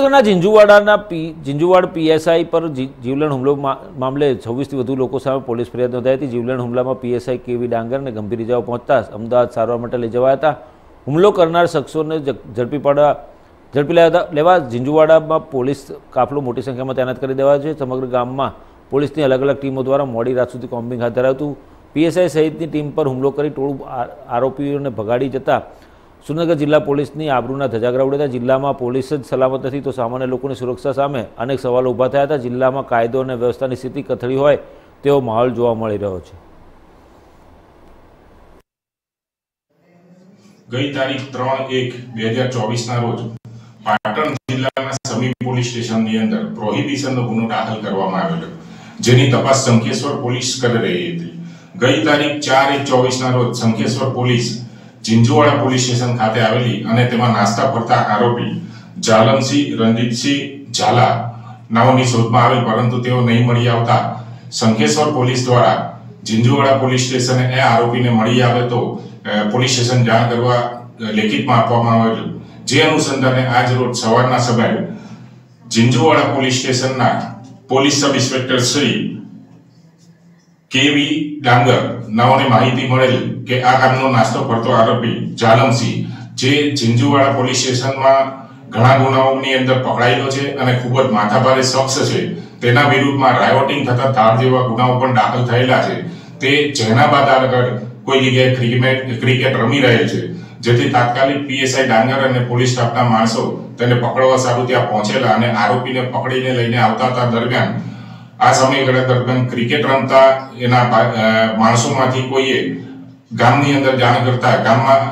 ઝીંઝુવાડ PSI પર જીવલેણ હુમલો મામલે 26થી વધુ લોકો સામે પોલીસ ફરિયાદ નોંધાઈ હતી। જીવલેણ હુમલામાં પીએસઆઈ કેવી ડાંગરને ગંભીર ઇજાઓ પહોંચતા અમદાવાદ સારવાર માટે લઈ જવાયા હતા। હુમલો કરનાર શખ્સોને ઝડપી લેવા ઝીંઝુવાડામાં પોલીસ કાફલો મોટી સંખ્યામાં તૈનાત કરી દેવાયો છે। સમગ્ર ગામમાં પોલીસની અલગ અલગ ટીમો દ્વારા મોડી રાત સુધી કોમ્બિંગ હાથ ધરાયું હતું। પીએસઆઈ સહિતની ટીમ પર હુમલો કરી ટોળું આરોપીઓને ભગાડી જતા સુરેન્દ્રનગર જિલ્લા પોલીસની આબરૂના ધજાગરા ઉડ્યા। જિલ્લામાં પોલીસ જ સલામત નથી તો સામાન્ય લોકોની સુરક્ષા સામે અનેક સવાલો ઊભા થયા હતા। જિલ્લામાં કાયદો અને વ્યવસ્થાની સ્થિતિ કથળી હોય તેવો માહોલ જોવા મળી રહ્યો છે। ગઈ તારીખ 3/1/2024 રોજ પાટણ જિલ્લાના સમી પોલીસ સ્ટેશનની અંદર પ્રોહિબિશનનો ગુનો દાખલ કરવામાં આવેલો, જેની તપાસ શંખેશ્વર પોલીસ કરી રહી હતી। ગઈ તારીખ 4/1/24 રોજ Shankheshwar police Jhinjhuwada police station ખાતે આવેલી અને તેમાં નાસ્તા ફરતા આરોપી જાલમસિંહ રણજીતસિંહ ઝાલા નાઓની શોધમાં આવેલ, પરંતુ તેઓ નહીં મળી આવતા શંખેશ્વર પોલીસ દ્વારા ઝીંઝુવાડા પોલીસ સ્ટેશને એ આરોપીને મળી આવે તો પોલીસ સ્ટેશન જાણ કરવા લેખિતમાં આપવામાં આવેલું। જે અનુસંધાને આજ રોજ સવારના સમયે ઝીંઝુવાડા પોલીસ સ્ટેશનના પોલીસ સબ ઇન્સ્પેક્ટર શ્રી કેવી ડાંગર નાઓને માહિતી મળેલ કે આ કામનો નાસ્તો ફરતો આરોપી જાલમસિંહ, જે ઝીંઝુવાડા પોલીસ સ્ટેશનમાં ઘણા ગુનાઓની અંદર પકડાયેલો છે અને ખૂબ જ માથાભારે શખ્સ છે, તેના વિરુદ્ધમાં રાયોટિંગ થતા ધાડ જેવા ગુનાઓ પણ દાખલ થયેલા છે। તે જેના બાદ આગળ કોઈ જગ્યાએ ક્રિકેટ રમી રહેલ છે, જેથી તાત્કાલિક પીએસઆઈ ડાંગર અને પોલીસ સ્ટાફના માણસો તેને પકડવા સારું ત્યાં પહોંચેલા અને આરોપીને પકડીને લઈને આવતા હતા। દરમિયાન આ સમયગાળા દરમિયાન ક્રિકેટ રમતા એના માણસોમાંથી કોઈએ ગામની અંદર જાણ કરતા ગામમાં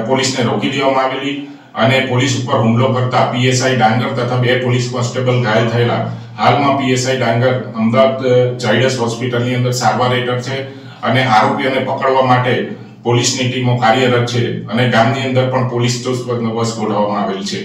પોલીસને રોકી દેવામાં આવેલી અને પોલીસ ઉપર હુમલો કરતા પીએસઆઈ ડાંગર તથા 2 પોલીસ કોન્સ્ટેબલ ઘાયલ થયેલા। હાલમાં પીએસઆઈ ડાંગર અમદાવાદ ઝાયડસ હોસ્પિટલની અંદર સારવાર હેઠળ છે અને આરોપીઓને પકડવા માટે પોલીસની ટીમો કાર્યરત છે અને ગામની અંદર પણ પોલીસ ચુસ્ત બંદોબસ્ત ગોઠવવામાં આવેલ છે।